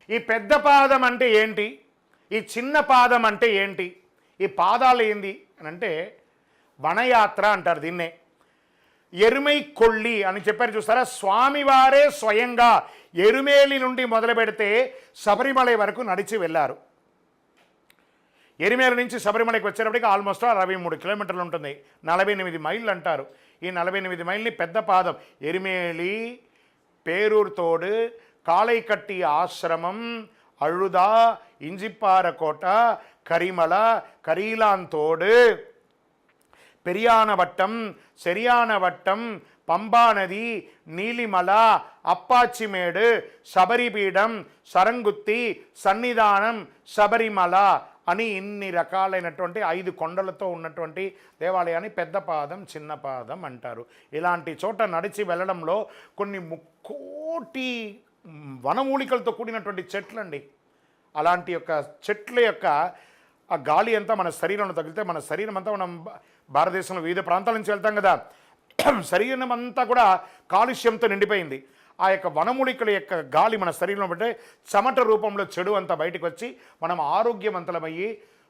ఈ పెద్ద పాదం అంటే ఏంటి, ఈ చిన్న పాదం అంటే ఏంటి, ఈ పాదాలు ఏంది అని అంటే వనయాత్ర అంటారు దీన్నే. ఎరుమై కొళ్ళి అని చెప్పారు చూస్తారా, స్వామివారే స్వయంగా ఎరుమేలి నుండి మొదలు పెడితే శబరిమల వరకు నడిచి వెళ్ళారు. ఎరిమేల నుంచి శబరిమలకి వచ్చేటప్పటికి ఆల్మోస్ట్ 63 కిలోమీటర్లు ఉంటుంది, 48 మైళ్ళు అంటారు. ఈ 48 మైళ్ళని పెద్ద పాదం ఎరిమేలి, పేరూర్తోడు, కాళైకట్టి ఆశ్రమం, అழுదా, ఇంజిప్పారకోట, కరిమల, కరీలాంతోడు, పెరియానవట్టం, శరియానవట్టం, పంబా నది, నీలిమల, అప్పాచిమేడు, శబరిపీఠం, సరంగుత్తి, సన్నిధానం, శబరిమల అని ఇన్ని రకాలైనటువంటి 5 కొండలతో ఉన్నటువంటి దేవాలయాన్ని పెద్ద పాదం చిన్న పాదం అంటారు. ఇలాంటి చోట నడిచి వెళ్ళడంలో కొన్ని ముక్కోటి వనమూలికలతో కూడినటువంటి చెట్లండి. అలాంటి యొక్క చెట్ల యొక్క ఆ గాలి అంతా మన శరీరంలో తగిలితే మన శరీరం అంతా, మనం భారతదేశంలో వివిధ ప్రాంతాల నుంచి వెళ్తాం కదా, శరీరం అంతా కూడా కాలుష్యంతో నిండిపోయింది. ఆ యొక్క వనమూలికల యొక్క గాలి మన శరీరంలో పట్టే చెమట రూపంలో చెడు అంతా బయటకు వచ్చి మనం ఆరోగ్యవంతులమయ్యి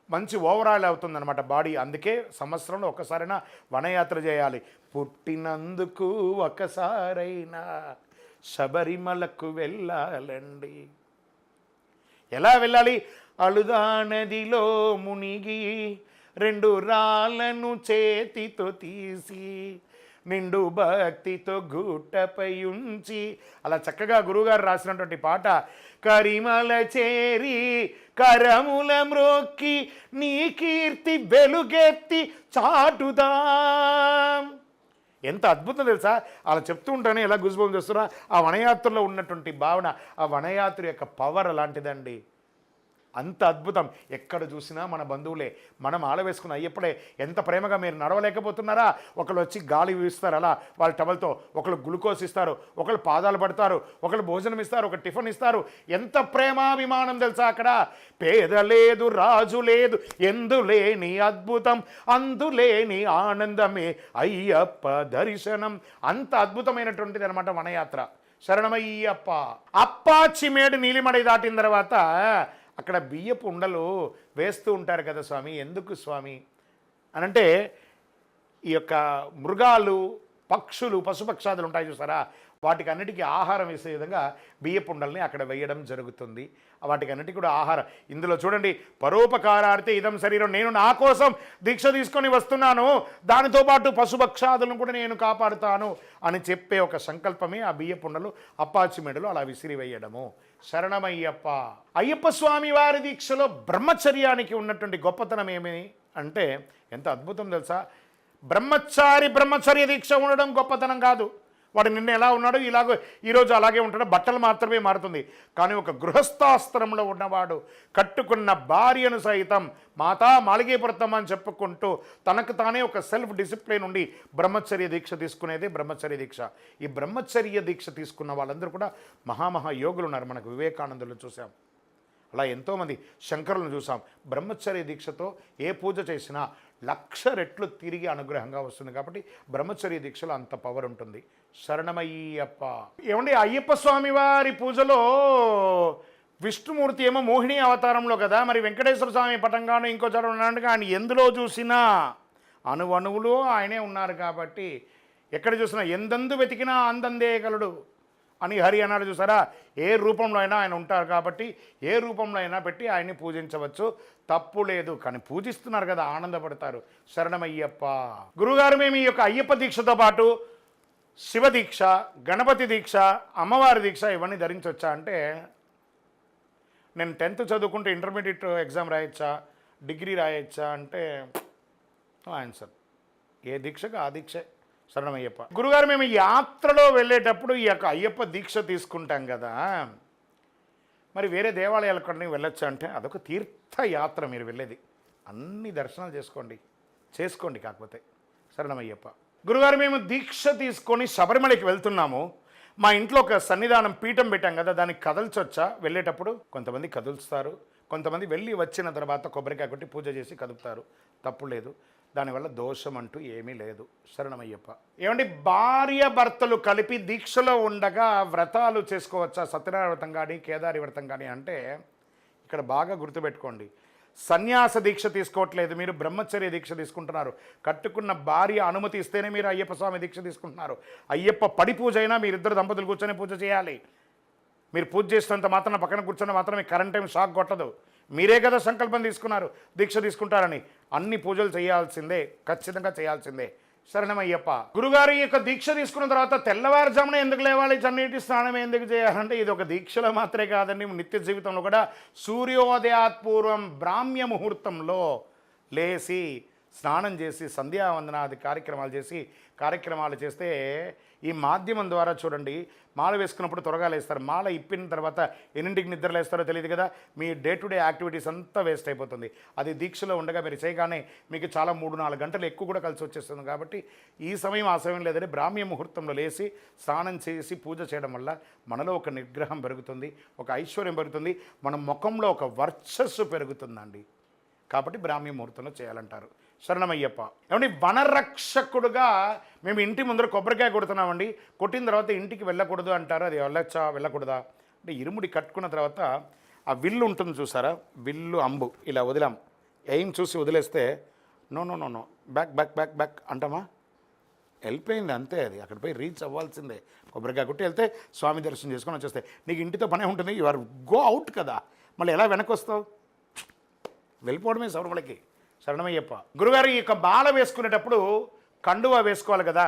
మంచి ఓవరాల్ అవుతుందన్నమాట బాడీ. అందుకే సంవత్సరంలో ఒక్కసారైనా వనయాత్ర చేయాలి. పుట్టినందుకు ఒకసారైనా శబరిమలకు వెళ్ళాలండి. ఎలా వెళ్ళాలి? అలుదా నదిలో మునిగి 2 రాళ్ళను చేతితో తీసి నిండు భక్తితో గుట్టపై ఉంచి, అలా చక్కగా గురువుగారు రాసినటువంటి పాట. కరిమల చేరి కరముల మ్రోక్కి నీ కీర్తి వెలుగెత్తి చాటుదాం. ఎంత అద్భుతం తెలుసా, అలా చెప్తూ ఉంటానే ఎలా గుజుబం చేస్తున్నా. ఆ వనయాత్రలో ఉన్నటువంటి భావన, ఆ వనయాత్ర యొక్క పవర్ అలాంటిదండి. అంత అద్భుతం. ఎక్కడ చూసినా మన బంధువులే. మనం ఆలవేసుకున్న అయ్యప్పుడే ఎంత ప్రేమగా మీరు నడవలేకపోతున్నారా, ఒకళ్ళు వచ్చి గాలి వీస్తారు అలా వాళ్ళ టవల్తో, ఒకళ్ళు గ్లూకోజ్ ఇస్తారు, ఒకళ్ళు పాదాలు పడతారు, ఒకళ్ళు భోజనం ఇస్తారు, ఒక టిఫిన్ ఇస్తారు. ఎంత ప్రేమాభిమానం తెలుసా అక్కడ. పేద లేదు రాజు లేదు ఎందులేని అద్భుతం అందులేని ఆనందమే అయ్యప్ప దర్శనం. అంత అద్భుతమైనటువంటిది అనమాట వనయాత్ర. శరణమయ్యప్ప. అప్పాచిమేడు నీలిమడై దాటిన తర్వాత అక్కడ బియ్యపు ఉండలు వేస్తూ ఉంటారు కదా స్వామి. ఎందుకు స్వామి అనంటే ఈ యొక్క మృగాలు, పక్షులు, పశుపక్షాదులు ఉంటాయి చూసారా, వాటికి అన్నిటికీ ఆహారం వేసే విధంగా బియ్యపు ఉండల్ని అక్కడ వేయడం జరుగుతుంది. వాటికి అన్నిటికీ కూడా ఆహారం. ఇందులో చూడండి, పరోపకారార్థే ఇదం శరీరం, నేను నా కోసం దీక్ష తీసుకొని వస్తున్నాను, దానితో పాటు పశుపక్షాదులను కూడా నేను కాపాడుతాను అని చెప్పే ఒక సంకల్పమే ఆ బియ్యపు ఉండలు అప్పాచిమేడులో అలా విసిరివేయడము. శరణమయ్యప్ప. అయ్యప్ప స్వామి వారి దీక్షలో బ్రహ్మచర్యానికి ఉన్నటువంటి గొప్పతనం ఏమి అంటే ఎంత అద్భుతం తెలుసా. బ్రహ్మచర్య దీక్ష ఉండడం గొప్పతనం కాదు. వాడు నిన్న ఎలా ఉన్నాడు ఇలాగో ఈరోజు అలాగే ఉంటాడు, బట్టలు మాత్రమే మారుతుంది. కానీ ఒక గృహస్థాశ్రమంలో ఉన్నవాడు కట్టుకున్న భార్యను సైతం మాతా మాళిగేపురతమ్మ అని చెప్పుకుంటూ తనకు తానే ఒక సెల్ఫ్ డిసిప్లిన్ ఉండి బ్రహ్మచర్య దీక్ష తీసుకునేదే బ్రహ్మచర్య దీక్ష. ఈ బ్రహ్మచర్య దీక్ష తీసుకున్న వాళ్ళందరూ కూడా మహామహా యోగులు ఉన్నారు. మనకు వివేకానందులు చూసాం, అలా ఎంతోమంది శంకరులను చూసాం. బ్రహ్మచర్య దీక్షతో ఏ పూజ చేసినా 1,00,000 రెట్లు తిరిగి అనుగ్రహంగా వస్తుంది. కాబట్టి బ్రహ్మచర్య దీక్షలో అంత పవర్ ఉంటుంది. శరణమయ్యప్ప. ఏమండి, అయ్యప్ప స్వామి వారి పూజలో విష్ణుమూర్తి ఏమో మోహిని అవతారంలో కదా, మరి వెంకటేశ్వర స్వామి పటంగాను ఇంకో చోట ఉన్నాడు. కానీ ఎందులో చూసినా అణువణువులో ఆయనే ఉన్నారు. కాబట్టి ఎక్కడ చూసినా ఎందందు వెతికినా అందందే కలుడు అని హరి అన్నాడు చూసారా. ఏ రూపంలో అయినా ఆయన ఉంటారు. కాబట్టి ఏ రూపంలో అయినా పెట్టి ఆయన్ని పూజించవచ్చు, తప్పు లేదు. కానీ పూజిస్తున్నారు కదా, ఆనందపడతారు. శరణమయ్యప్ప. గురుగారు, మేము ఈ యొక్క అయ్యప్ప దీక్షతో పాటు శివ దీక్ష, గణపతి దీక్ష, అమ్మవారి దీక్ష ఇవన్నీ ధరించవచ్చా అంటే, నేను 10th చదువుకుంటే ఇంటర్మీడియట్ ఎగ్జామ్ రాయొచ్చా, డిగ్రీ రాయొచ్చా అంటే ఆన్సర్ ఏ దీక్షకు ఆ దీక్షే. శరణమయ్యప్ప. గురుగారు, మేము యాత్రలో వెళ్ళేటప్పుడు ఈ యొక్క అయ్యప్ప దీక్ష తీసుకుంటాం కదా, మరి వేరే దేవాలయాలకు కొన్ని వెళ్ళొచ్చా అంటే అదొక తీర్థయాత్ర. మీరు వెళ్ళేది అన్ని దర్శనాలు చేసుకోండి కాకపోతే. శరణమయ్యప్ప. గురుగారు, మేము దీక్ష తీసుకొని శబరిమలకి వెళ్తున్నాము. మా ఇంట్లో ఒక సన్నిధానం పీఠం పెట్టాం కదా, దానికి కదల్చొచ్చా వెళ్ళేటప్పుడు? కొంతమంది కదులుస్తారు, కొంతమంది వెళ్ళి వచ్చిన తర్వాత కొబ్బరికాయ కొట్టి పూజ చేసి కదుపుతారు, తప్పు లేదు. దానివల్ల దోషం అంటూ ఏమీ లేదు. శరణమయ్యప్ప. ఏమండి, భార్య భర్తలు కలిపి దీక్షలో ఉండగా వ్రతాలు చేసుకోవచ్చా? సత్యనారాయణ వ్రతం కానీ కేదారి వ్రతం కానీ అంటే ఇక్కడ బాగా గుర్తుపెట్టుకోండి. సన్యాస దీక్ష తీసుకోవట్లేదు మీరు, బ్రహ్మచర్య దీక్ష తీసుకుంటున్నారు. కట్టుకున్న భార్య అనుమతి ఇస్తేనే మీరు అయ్యప్ప స్వామి దీక్ష తీసుకుంటున్నారు. అయ్యప్ప పడి పూజ అయినా మీరిద్దరు దంపతులు కూర్చొని పూజ చేయాలి. మీరు పూజ చేసినంత మాత్రం పక్కన కూర్చొని మాత్రమే కరెంట్ టైం షాక్ కొట్టదు. మీరే కదా సంకల్పం తీసుకున్నారు దీక్ష తీసుకుంటారని. అన్ని పూజలు చేయాల్సిందే, ఖచ్చితంగా చేయాల్సిందే. శరణమయ్యప్ప. గురుగారు, ఈ యొక్క దీక్ష తీసుకున్న తర్వాత తెల్లవారుజామున ఎందుకు లేవాలి, చన్నీటి స్నానం ఎందుకు చేయాలంటే ఇది ఒక దీక్షలో మాత్రమే కాదండి, నిత్య జీవితంలో కూడా సూర్యోదయాత్ పూర్వం బ్రాహ్మ్య ముహూర్తంలో లేచి స్నానం చేసి సంధ్యావందనాది కార్యక్రమాలు చేస్తే ఈ మాధ్యమం ద్వారా చూడండి, మాల వేసుకున్నప్పుడు త్వరగా లేస్తారు. మాల ఇప్పిన తర్వాత ఎన్నింటికి నిద్ర లేస్తారో తెలియదు కదా. మీ డే టు డే యాక్టివిటీస్ అంతా వేస్ట్ అయిపోతుంది. అది దీక్షలో ఉండగా మీరు చేయగానే మీకు చాలా 3-4 గంటలు ఎక్కువ కూడా కలిసి వచ్చేస్తుంది. కాబట్టి ఈ సమయం ఆ సమయం లేదని బ్రాహ్మ్య ముహూర్తంలో లేచి స్నానం చేసి పూజ చేయడం వల్ల మనలో ఒక నిగ్రహం పెరుగుతుంది, ఒక ఐశ్వర్యం పెరుగుతుంది, మన ముఖంలో ఒక వర్చస్సు పెరుగుతుందండి. కాబట్టి బ్రాహ్మ్య ముహూర్తంలో చేయాలంటారు. శరణమయ్యప్ప. ఏమండి, వనరక్షకుడుగా మేము ఇంటి ముందర కొబ్బరికాయ కొడుతున్నామండి, కొట్టిన తర్వాత ఇంటికి వెళ్ళకూడదు అంటారు. అది వెళ్ళచ్చా వెళ్ళకూడదా అంటే, ఇరుముడి కట్టుకున్న తర్వాత ఆ విల్లు ఉంటుంది చూసారా, విల్లు అంబు ఇలా వదిలాం, ఎయిమ్ చూసి వదిలేస్తే no no no no back back back back అంటామా, వెళ్ళిపోయింది అంతే. అది అక్కడ పోయి రీచ్ అవ్వాల్సిందే. కొబ్బరికాయ కొట్టి వెళ్తే స్వామి దర్శనం చేసుకొని వచ్చేస్తే నీకు ఇంటితో పనే ఉంటుంది. యు ఆర్ గో అవుట్ కదా, మళ్ళీ ఎలా వెనక్కి వస్తావు? వెళ్ళిపోవడమే శబరిమలకి. శరణమయ్యప్ప. గురుగారు, ఈ యొక్క మాల వేసుకునేటప్పుడు కండువా వేసుకోవాలి కదా,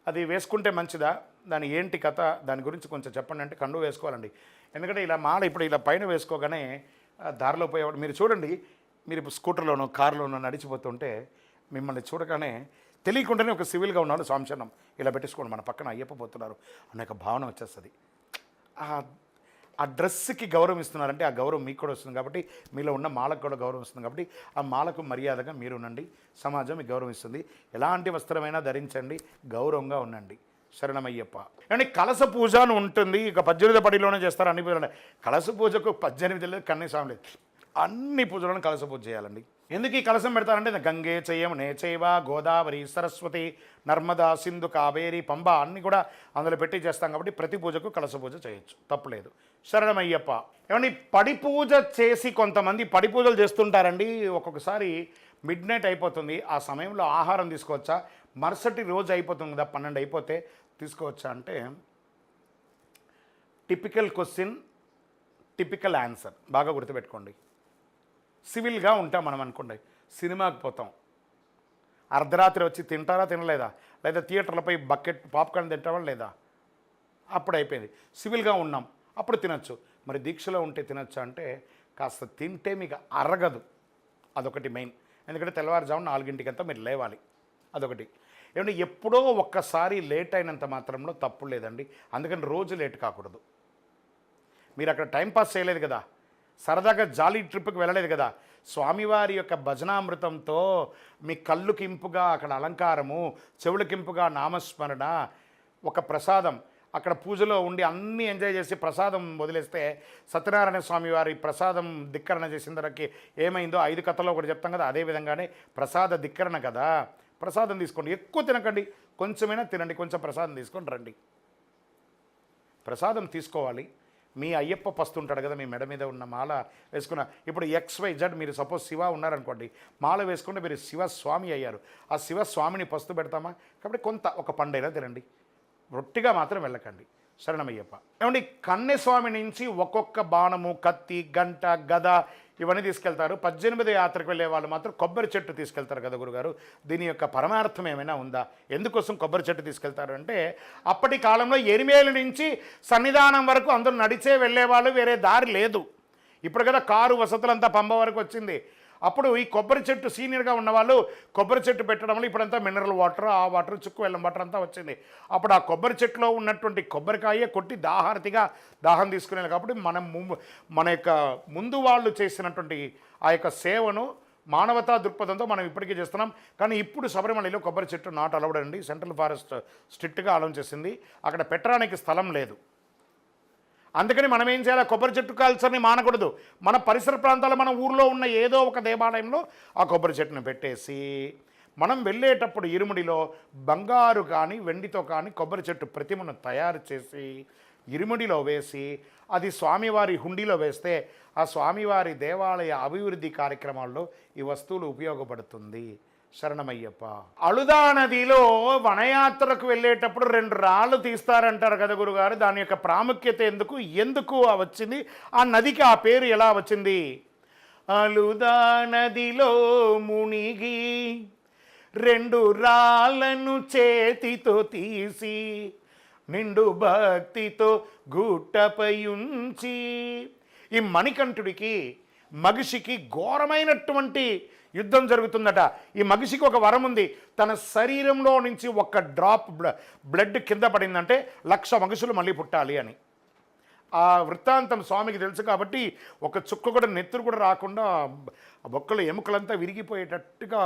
అది వేసుకుంటే మంచిదా, దాని ఏంటి కథ, దాని గురించి కొంచెం చెప్పండి అంటే కండువా వేసుకోవాలండి. ఎందుకంటే ఇలా మాల ఇప్పుడు ఇలా పైన వేసుకోగానే దారిలో పోయేవాడు మీరు చూడండి, మీరు ఇప్పుడు స్కూటర్లోనో కారులోనో నడిచిపోతుంటే మిమ్మల్ని చూడగానే తెలియకుండానే ఒక సివిల్గా ఉన్నాడు స్వామిచరణం ఇలా పెట్టేసుకోండి, మన పక్కన అయ్యప్ప పోతున్నారు అనే ఒక భావన వచ్చేస్తుంది. ఆ డ్రెస్కి గౌరవం ఇస్తున్నారంటే ఆ గౌరవం మీకు కూడా వస్తుంది. కాబట్టి మీలో ఉన్న మాలకు కూడా గౌరవం వస్తుంది. కాబట్టి ఆ మాలకు మర్యాదగా మీరు ఉండండి, సమాజం మీకు గౌరవం ఇస్తుంది. ఎలాంటి వస్త్రమైనా ధరించండి, గౌరవంగా ఉండండి. శరణమయ్యప్ప. ఏమంటే కలస పూజ అని ఉంటుంది, ఇక 18 పడిలోనే చేస్తారు అన్ని పూజలు. కలస పూజకు 18 లేదు, కన్నీస్వామి లేదు, అన్ని పూజలను కలస పూజ చేయాలండి. ఎందుకు ఈ కలసం పెడతారంటే గంగే చయం నేచైవ గోదావరి సరస్వతి నర్మదా సింధు కావేరి పంబ అన్నీ కూడా అందులో పెట్టి చేస్తాం. కాబట్టి ప్రతి పూజకు కలస పూజ చేయొచ్చు, తప్పులేదు. శరణమయ్యప్ప. ఏమండి, పడి పూజ చేసి కొంతమంది పడి పూజలు చేస్తుంటారండి. ఒక్కొక్కసారి మిడ్ నైట్ అయిపోతుంది, ఆ సమయంలో ఆహారం తీసుకోవచ్చా, మరుసటి రోజు అయిపోతుంది కదా 12 అయిపోతే తీసుకోవచ్చా అంటే, టిపికల్ క్వశ్చన్, టిపికల్ ఆన్సర్. బాగా గుర్తుపెట్టుకోండి. సివిల్గా ఉంటాం మనం అనుకోండి, సినిమాకి పోతాం, అర్ధరాత్రి వచ్చి తింటారా తినలేదా, లేదా థియేటర్లపై బకెట్ పాప్కార్న్ తింటావా లేదా, అప్పుడు అయిపోయింది. సివిల్గా ఉన్నాం అప్పుడు తినచ్చు. మరి దీక్షలో ఉంటే తినచ్చా అంటే కాస్త తింటే మీకు అరగదు, అదొకటి మెయిన్. ఎందుకంటే తెల్లవారుజామున 4 మీరు లేవాలి, అదొకటి. ఏమంటే ఎప్పుడో ఒక్కసారి లేట్ అయినంత మాత్రంలో తప్పు లేదండి. అందుకని రోజు లేట్ కాకూడదు. మీరు అక్కడ టైంపాస్ చేయలేదు కదా, సరదాగా జాలీ ట్రిప్కి వెళ్ళలేదు కదా, స్వామివారి యొక్క భజనామృతంతో మీ కళ్ళుకింపుగా అక్కడ అలంకారము, చెవులకింపుగా నామస్మరణ, ఒక ప్రసాదం అక్కడ పూజలో ఉండి అన్నీ ఎంజాయ్ చేసి ప్రసాదం వదిలేస్తే, సత్యనారాయణ స్వామి వారి ప్రసాదం ధిక్కరణ చేసిన ధరకి ఏమైందో 5 కథలో ఒకటి చెప్తాం కదా, అదేవిధంగానే ప్రసాద ధిక్కరణ కదా. ప్రసాదం తీసుకోండి, ఎక్కువ తినకండి, కొంచెమైనా తినండి, కొంచెం ప్రసాదం తీసుకొని రండి. ప్రసాదం తీసుకోవాలి. మీ అయ్యప్ప పస్తు ఉంటాడు కదా, మీ మెడ మీద ఉన్న మాల వేసుకున్న, ఇప్పుడు XYZ మీరు సపోజ్ శివ ఉన్నారనుకోండి, మాల వేసుకుంటే మీరు శివస్వామి అయ్యారు. ఆ శివస్వామిని పస్తు పెడతామా, కాబట్టి కొంత ఒక పండైనా తినండి, రొట్టిగా మాత్రం వెళ్ళకండి. శరణమయ్యప్ప. ఏమండి, కన్నెస్వామి నుంచి ఒక్కొక్క బాణము, కత్తి, గంట, గద ఇవన్నీ తీసుకెళ్తారు. 18 యాత్రకు వెళ్ళే వాళ్ళు మాత్రం కొబ్బరి చెట్టు తీసుకెళ్తారు కదా గురుగారు, దీని యొక్క పరమార్థం ఏమైనా ఉందా, ఎందుకోసం కొబ్బరి చెట్టు తీసుకెళ్తారు అంటే, అప్పటి కాలంలో ఎరిమేలు నుంచి సన్నిధానం వరకు అందరూ నడిచే వెళ్ళేవాళ్ళు, వేరే దారి లేదు. ఇప్పుడు కదా కారు వసతులంతా పంబ వరకు వచ్చింది. అప్పుడు ఈ కొబ్బరి చెట్టు సీనియర్గా ఉన్నవాళ్ళు కొబ్బరి చెట్టు పెట్టడం వల్ల ఇప్పుడంతా మినరల్ వాటర్, ఆ వాటర్, చుక్కు వెళ్ళం వాటర్ అంతా వచ్చింది. అప్పుడు ఆ కొబ్బరి చెట్టులో ఉన్నటువంటి కొబ్బరికాయ కొట్టి దాహారతిగా దాహం తీసుకునేది. కాబట్టి మన యొక్క ముందు వాళ్ళు చేసినటువంటి ఆ యొక్క సేవను మానవతా దృక్పథంతో మనం ఇప్పటికీ చేస్తున్నాం. కానీ ఇప్పుడు శబరిమలలో కొబ్బరి చెట్టు నాట్ అలౌడ్ అండి. సెంట్రల్ ఫారెస్ట్ స్ట్రిక్ట్గా అలౌ చేసింది, అక్కడ పెట్టడానికి స్థలం లేదు. అందుకని మనం ఏం చేయాలి, కొబ్బరి చెట్టు కల్చర్ని మానకూడదు. మన పరిసర ప్రాంతాల్లో మన ఊర్లో ఉన్న ఏదో ఒక దేవాలయంలో ఆ కొబ్బరి చెట్టును పెట్టేసి మనం వెళ్ళేటప్పుడు ఇరుముడిలో బంగారు కానీ వెండితో కానీ కొబ్బరి చెట్టు ప్రతిమను తయారు చేసి ఇరుముడిలో వేసి అది స్వామివారి హుండీలో వేస్తే ఆ స్వామివారి దేవాలయ అభివృద్ధి కార్యక్రమాల్లో ఈ వస్తువులు ఉపయోగపడుతుంది. శరణమయ్యప్ప. అళుదా నదిలో వనయాత్రకు వెళ్ళేటప్పుడు 2 రాళ్ళు తీస్తారంటారు కదా గురుగారు, దాని యొక్క ప్రాముఖ్యత ఎందుకు వచ్చింది, ఆ నదికి ఆ పేరు ఎలా వచ్చింది? అళుదా నదిలో మునిగి 2 రాళ్ళను చేతితో తీసి నిండు భక్తితో గుట్టపై ఉంచి. ఈ మణికంఠుడికి మగిషికి ఘోరమైనటువంటి యుద్ధం జరుగుతుందట. ఈ మగిషికి ఒక వరం ఉంది, తన శరీరంలో నుంచి 1 డ్రాప్ బ్లడ్ కింద పడిందంటే 1,00,000 మగిషులు మళ్ళీ పుట్టాలి అని. ఆ వృత్తాంతం స్వామికి తెలుసు కాబట్టి ఒక చుక్క కూడా నెత్తురు కూడా రాకుండా బొక్కలు ఎముకలంతా విరిగిపోయేటట్టుగా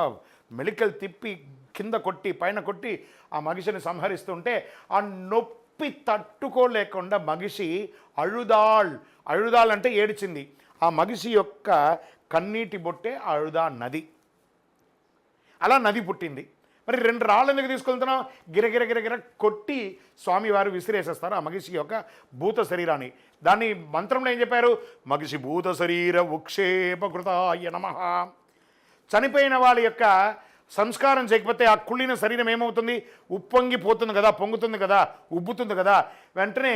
మెలికలు తిప్పి కింద కొట్టి పైన కొట్టి ఆ మగిషిని సంహరిస్తుంటే ఆ నొప్పి తట్టుకోలేకుండా మగిషి అழுదాళ్ అంటే ఏడ్చింది. ఆ మగిషి యొక్క కన్నీటి బొట్టే అళుదా నది. అలా నది పుట్టింది. మరి 2 రాళ్ళు ఎందుకు తీసుకెళ్తున్నాం? గిరగిర కొట్టి స్వామివారు విసిరేసేస్తారు ఆ మగిషి యొక్క భూత శరీరాన్ని. దాన్ని మంత్రంలో ఏం చెప్పారు? మగిషి భూత శరీర ఉక్షేపకృతాయ నమః. చనిపోయిన వాళ్ళ యొక్క సంస్కారం చేయకపోతే ఆ కుళ్ళిన శరీరం ఏమవుతుంది? ఉప్పొంగిపోతుంది కదా, పొంగుతుంది కదా, ఉబ్బుతుంది కదా. వెంటనే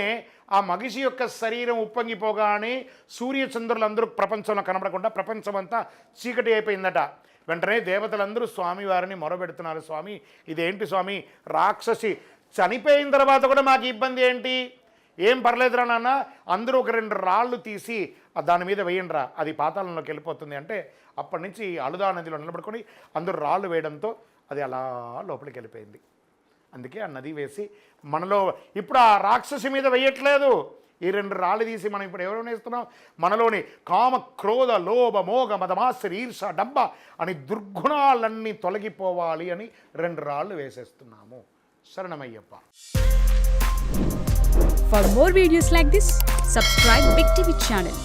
ఆ మగిషి యొక్క శరీరం ఉప్పొంగిపోగానే సూర్యచంద్రులందరూ ప్రపంచంలో కనబడకుండా ప్రపంచమంతా చీకటి అయిపోయిందట. వెంటనే దేవతలందరూ స్వామివారిని మొరబెడుతున్నారు, స్వామి ఇదేంటి స్వామి, రాక్షసి చనిపోయిన తర్వాత కూడా మాకు ఇబ్బంది ఏంటి? ఏం పర్లేదురా నాన్న, అందరూ ఒక 2 రాళ్ళు తీసి దాని మీద వేయండిరా, అది పాతాళంలోకి వెళ్ళిపోతుంది అంటే అప్పటి నుంచి అళుదా నదిలో నిలబడుకొని అందరూ రాళ్ళు వేయడంతో అది అలా లోపలికి వెళ్ళిపోయింది. అందుకే ఆ నది వేసి మనలో ఇప్పుడు ఆ రాక్షసి మీద వేయట్లేదు, ఈ 2 రాళ్ళు తీసి మనం ఇప్పుడు ఎవరు వేస్తున్నాం? మనలోని కామ క్రోధ లోభ మోగ మదమాశ్చర్య ఈర్ష డంబ అని దుర్గుణాలన్నీ తొలగిపోవాలి అని 2 రాళ్ళు వేసేస్తున్నాము. శరణమయ్యప్ప. For more videos like this, subscribe Big TV channel.